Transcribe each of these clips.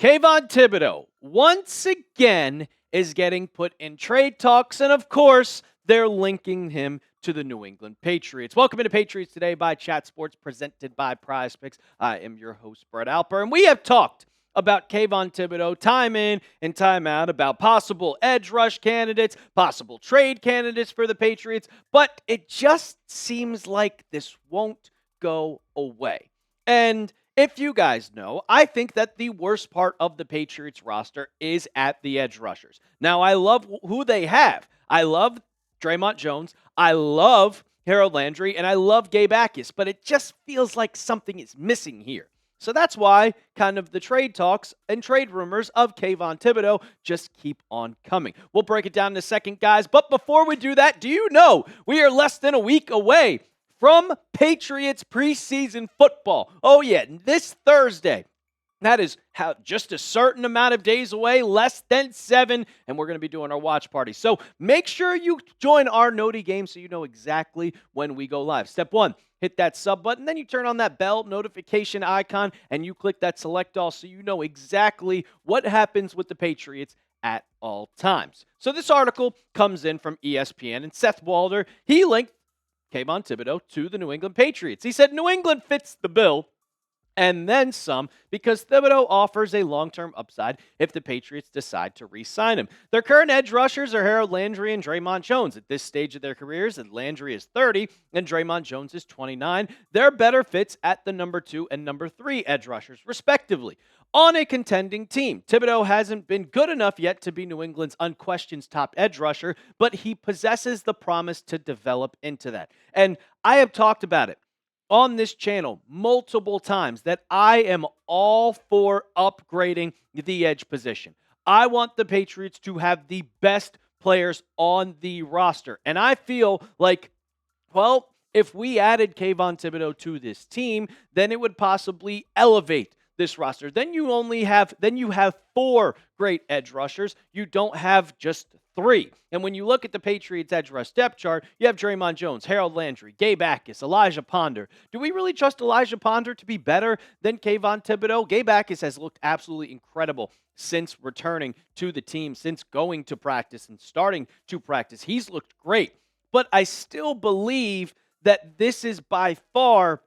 Kayvon Thibodeaux once again is getting put in trade talks, and of course, they're linking him to the New England Patriots. Welcome into Patriots Today by Chat Sports, presented by Prize Picks. I am your host, Brett Alper, and we have talked about Kayvon Thibodeaux time in and time out about possible edge rush candidates, possible trade candidates for the Patriots, but it just seems like this won't go away. And if you guys know, I think that the worst part of the Patriots roster is at the edge rushers. Now, I love who they have. I love Dre'Mont Jones. I love Harold Landry, and I love Gabe Akis, but it just feels like something is missing here. So that's why kind of the trade talks and trade rumors of Kayvon Thibodeaux just keep on coming. We'll break it down in a second, guys. But before we do that, do you know we are less than a week away from Patriots preseason football? Oh, yeah, this Thursday. That is just a certain amount of days away, less than 7, and we're going to be doing our watch party. So make sure you join our Noti game so you know exactly when we go live. Step 1, hit that sub button, then you turn on that bell notification icon, and you click that select all so you know exactly what happens with the Patriots at all times. So this article comes in from ESPN, and Seth Walder, he linked Kayvon Thibodeaux to the New England Patriots. He said New England fits the bill and then some, because Thibodeaux offers a long-term upside if the Patriots decide to re-sign him. Their current edge rushers are Harold Landry and Dre'Mont Jones. At this stage of their careers, and Landry is 30 and Dre'Mont Jones is 29. They're better fits at the number 2 and number 3 edge rushers, respectively. On a contending team, Thibodeaux hasn't been good enough yet to be New England's unquestioned top edge rusher, but he possesses the promise to develop into that. And I have talked about it on this channel multiple times that I am all for upgrading the edge position. I want the Patriots to have the best players on the roster. And I feel like, well, if we added Kayvon Thibodeaux to this team, then it would possibly elevate this roster. Then you have 4 great edge rushers. You don't have just 3. And when you look at the Patriots edge rush depth chart, you have Dre'Mont Jones, Harold Landry, Gabe Akis, Elijah Ponder. Do we really trust Elijah Ponder to be better than Kayvon Thibodeaux? Gabe Akis has looked absolutely incredible since returning to the team, since going to practice and starting to practice. He's looked great. But I still believe that this is by far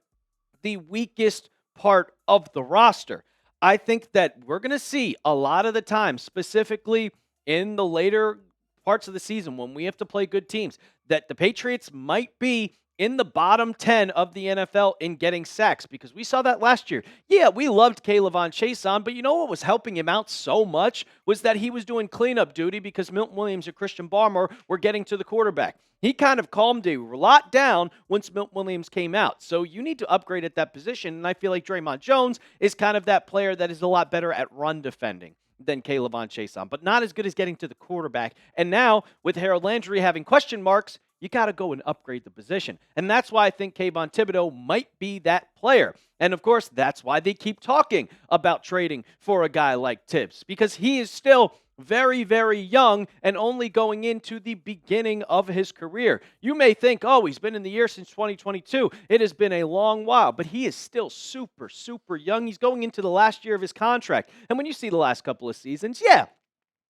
the weakest part of the roster. I think that we're going to see a lot of the time, specifically in the later parts of the season when we have to play good teams, that the Patriots might be in the bottom 10 of the NFL in getting sacks, because we saw that last year. Yeah, we loved Kayvon Thibodeaux, but you know what was helping him out so much was that he was doing cleanup duty because Milton Williams or Christian Barmore were getting to the quarterback. He kind of calmed a lot down once Milton Williams came out. So you need to upgrade at that position, and I feel like Dre'Mont Jones is kind of that player that is a lot better at run defending than Kayvon Thibodeaux, but not as good as getting to the quarterback. And now, with Harold Landry having question marks, you got to go and upgrade the position. And that's why I think Kayvon Thibodeaux might be that player. And of course, that's why they keep talking about trading for a guy like Tibbs, because he is still very, very young and only going into the beginning of his career. You may think, oh, he's been in the year since 2022. It has been a long while, but he is still super, super young. He's going into the last year of his contract. And when you see the last couple of seasons, yeah,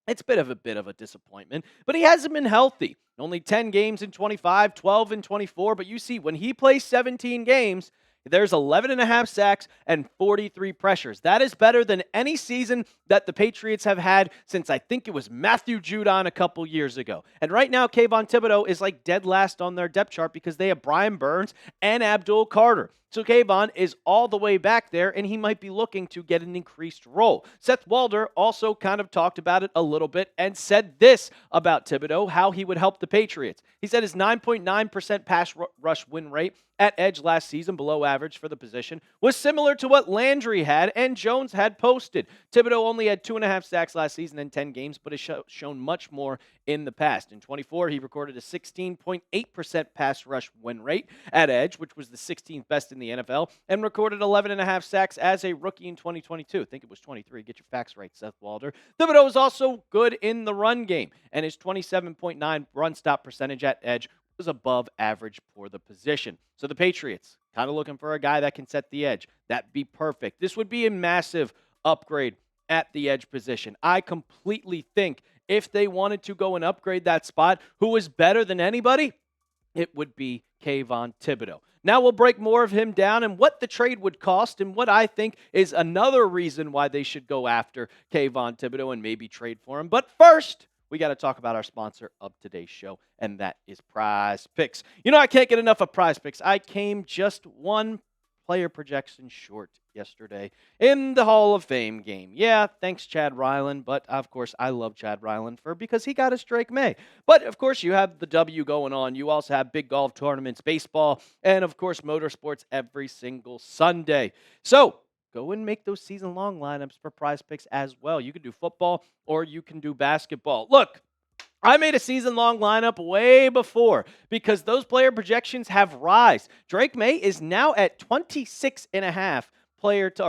it's been a bit of a disappointment, but he hasn't been healthy. Only 10 games in 25, 12 in 24, but you see, when he plays 17 games, there's 11.5 sacks and 43 pressures. That is better than any season that the Patriots have had since I think it was Matthew Judon a couple years ago. And right now, Kayvon Thibodeaux is like dead last on their depth chart because they have Brian Burns and Abdul Carter. So Kayvon is all the way back there, and he might be looking to get an increased role. Seth Walder also kind of talked about it a little bit and said this about Thibodeaux, how he would help the Patriots. He said his 9.9% pass rush win rate at edge last season, below average for the position, was similar to what Landry had and Jones had posted. Thibodeaux only had 2.5 sacks last season in 10 games, but has shown much more in the past. In 24, he recorded a 16.8% pass rush win rate at edge, which was the 16th best in the NFL, and recorded 11.5 sacks as a rookie in 2022. I think it was 23. Get your facts right, Seth Walder. Thibodeaux was also good in the run game, and his 27.9 run stop percentage at edge was above average for the position. So the Patriots kind of looking for a guy that can set the edge. That'd be perfect. This would be a massive upgrade at the edge position. I completely think if they wanted to go and upgrade that spot, who is better than anybody? It would be Kayvon Thibodeaux. Now we'll break more of him down and what the trade would cost and what I think is another reason why they should go after Kayvon Thibodeaux and maybe trade for him. But first, we got to talk about our sponsor of today's show, and that is Prize Picks. You know, I can't get enough of Prize Picks. I came just one player projection short yesterday in the Hall of Fame game. Yeah, thanks Chad Ryland, but of course I love Chad Ryland because he got us Drake May. But of course you have the W going on. You also have big golf tournaments, baseball, and of course motorsports every single Sunday. So go and make those season-long lineups for Prize Picks as well. You can do football or you can do basketball. Look, I made a season-long lineup way before because those player projections have rise. Drake May is now at 26.5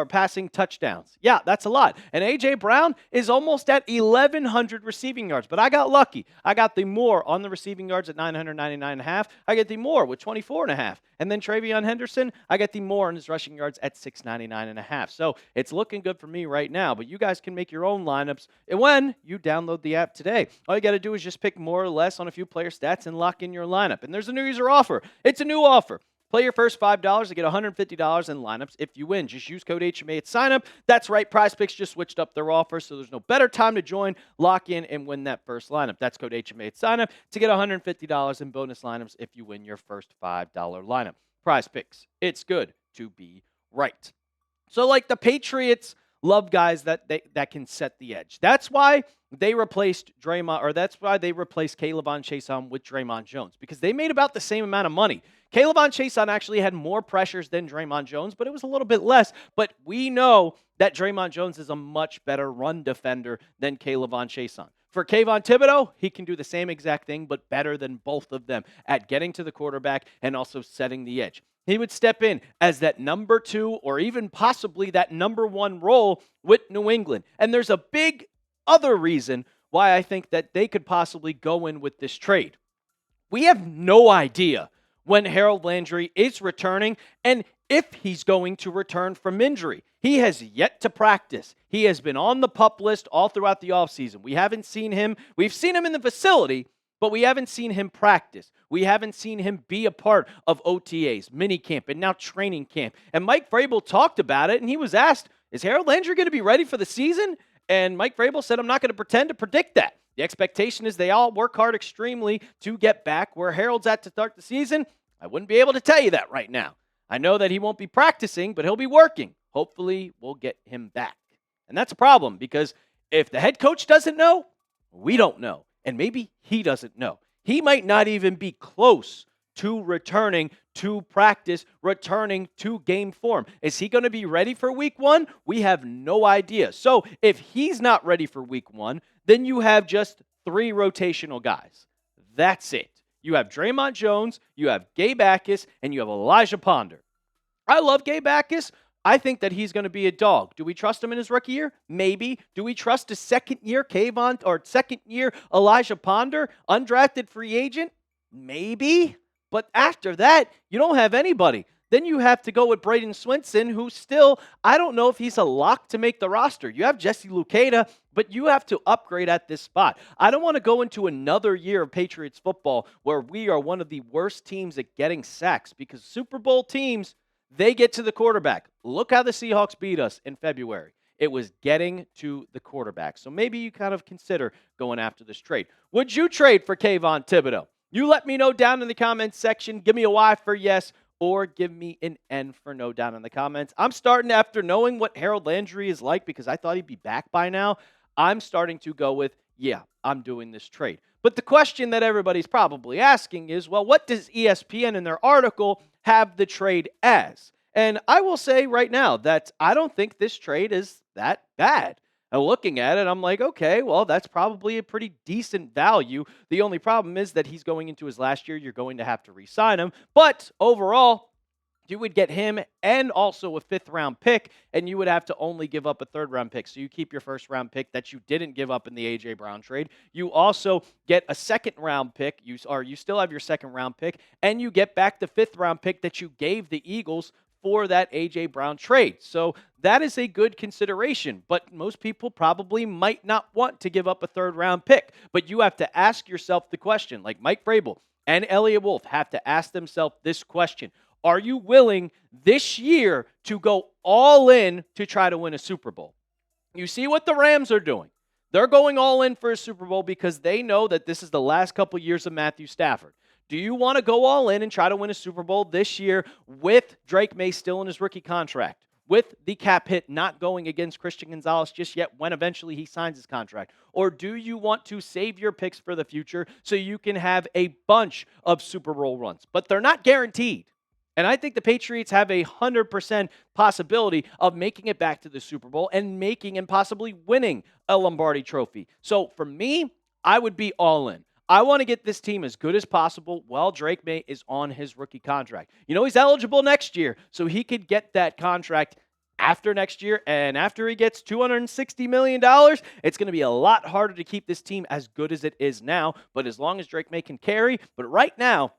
passing touchdowns. Yeah, that's a lot. And A.J. Brown is almost at 1,100 receiving yards. But I got lucky. I got the more on the receiving yards at 999.5. I get the more with 24.5. And then Travion Henderson, I get the more on his rushing yards at 699.5. So it's looking good for me right now. But you guys can make your own lineups when you download the app today. All you got to do is just pick more or less on a few player stats and lock in your lineup. And there's a new user offer. It's a new offer. Play your first $5 to get $150 in lineups if you win. Just use code HMA at sign up. That's right, Prize Picks just switched up their offer, so there's no better time to join, lock in, and win that first lineup. That's code HMA at sign up to get $150 in bonus lineups if you win your first $5 lineup. Prize Picks, it's good to be right. So like the Patriots love guys that can set the edge. That's why they replaced Kayvon Thibodeaux with Dre'Mont Jones, because they made about the same amount of money. Kayvon Thibodeaux actually had more pressures than Dre'Mont Jones, but it was a little bit less. But we know that Dre'Mont Jones is a much better run defender than Kayvon Thibodeaux. For Kayvon Thibodeaux, he can do the same exact thing, but better than both of them at getting to the quarterback and also setting the edge. He would step in as that number 2 or even possibly that number 1 role with New England. And there's a big other reason why I think that they could possibly go in with this trade. We have no idea when Harold Landry is returning and if he's going to return from injury. He has yet to practice. He has been on the PUP list all throughout the offseason. We haven't seen him. We've seen him in the facility, but we haven't seen him practice. We haven't seen him be a part of OTAs, minicamp, and now training camp. And Mike Vrabel talked about it, and he was asked, is Harold Landry going to be ready for the season? And Mike Vrabel said, I'm not going to pretend to predict that. The expectation is they all work hard extremely to get back where Harold's at to start the season. I wouldn't be able to tell you that right now. I know that he won't be practicing, but he'll be working. Hopefully, we'll get him back. And that's a problem because if the head coach doesn't know, we don't know. And maybe he doesn't know. He might not even be close to returning to practice, returning to game form. Is he going to be ready for week 1? We have no idea. So if he's not ready for week 1, then you have just 3 rotational guys. That's it. You have Dre'Mont Jones, you have Gabe Backus, and you have Elijah Ponder. I love Gabe Backus. I think that he's going to be a dog. Do we trust him in his rookie year? Maybe. Do we trust a second-year second-year Elijah Ponder, undrafted free agent? Maybe. But after that, you don't have anybody. Then you have to go with Braden Swinson, who still, I don't know if he's a lock to make the roster. You have Jesse Luketa, but you have to upgrade at this spot. I don't want to go into another year of Patriots football where we are one of the worst teams at getting sacks because Super Bowl teams, they get to the quarterback. Look how the Seahawks beat us in February. It was getting to the quarterback. So maybe you kind of consider going after this trade. Would you trade for Kayvon Thibodeaux? You let me know down in the comments section. Give me a Y for yes, or give me an N for no down in the comments. I'm starting, after knowing what Harold Landry is like, because I thought he'd be back by now, I'm starting to go with, yeah, I'm doing this trade. But the question that everybody's probably asking is, well, what does ESPN in their article have the trade as? And I will say right now that I don't think this trade is that bad. And looking at it, I'm like, okay, well, that's probably a pretty decent value. The only problem is that he's going into his last year. You're going to have to re-sign him. But overall, you would get him and also a 5th-round pick, and you would have to only give up a 3rd-round pick. So you keep your 1st-round pick that you didn't give up in the A.J. Brown trade. You also get a 2nd-round pick. You still have your 2nd-round pick, and you get back the 5th-round pick that you gave the Eagles for that A.J. Brown trade. So that is a good consideration, but most people probably might not want to give up a third-round pick. But you have to ask yourself the question, like Mike Vrabel and Elliott Wolf have to ask themselves this question. Are you willing this year to go all in to try to win a Super Bowl? You see what the Rams are doing. They're going all in for a Super Bowl because they know that this is the last couple years of Matthew Stafford. Do you want to go all in and try to win a Super Bowl this year with Drake May still in his rookie contract, with the cap hit not going against Christian Gonzalez just yet when eventually he signs his contract? Or do you want to save your picks for the future so you can have a bunch of Super Bowl runs? But they're not guaranteed. And I think the Patriots have a 100% possibility of making it back to the Super Bowl and making and possibly winning a Lombardi trophy. So for me, I would be all in. I want to get this team as good as possible while Drake May is on his rookie contract. You know, he's eligible next year, so he could get that contract after next year. And after he gets $260 million, it's going to be a lot harder to keep this team as good as it is now. But as long as Drake May can carry, but right now,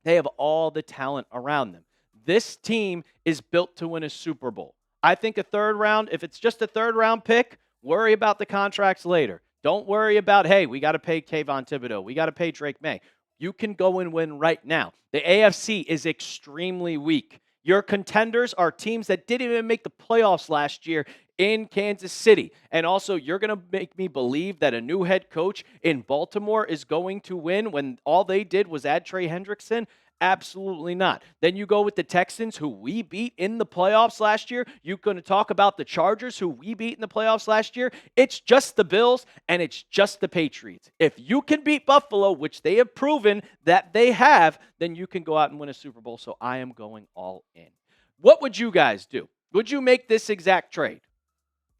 they have all the talent around them. This team is built to win a Super Bowl. I think a third round, if it's just a third round pick, worry about the contracts later. Don't worry about, hey, we got to pay Kayvon Thibodeaux. We got to pay Drake May. You can go and win right now. The AFC is extremely weak. Your contenders are teams that didn't even make the playoffs last year in Kansas City. And also, you're going to make me believe that a new head coach in Baltimore is going to win when all they did was add Trey Hendrickson? Absolutely not. Then you go with the Texans, who we beat in the playoffs last year. You're going to talk about the Chargers, who we beat in the playoffs last year. It's just the Bills, and it's just the Patriots. If you can beat Buffalo, which they have proven that they have, then you can go out and win a Super Bowl. So I am going all in. What would you guys do? Would you make this exact trade?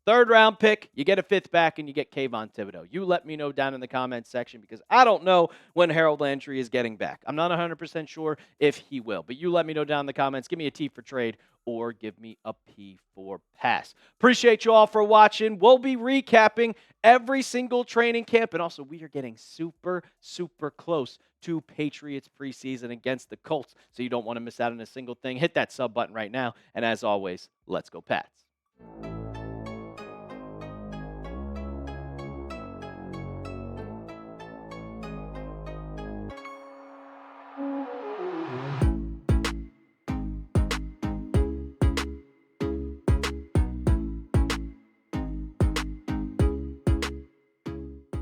Third round pick, you get a fifth back, and you get Kayvon Thibodeaux. You let me know down in the comments section because I don't know when Harold Landry is getting back. I'm not 100% sure if he will, but you let me know down in the comments. Give me a T for trade or give me a P for pass. Appreciate you all for watching. We'll be recapping every single training camp, and also we are getting super, super close to Patriots preseason against the Colts, so you don't want to miss out on a single thing. Hit that sub button right now, and as always, let's go Pats.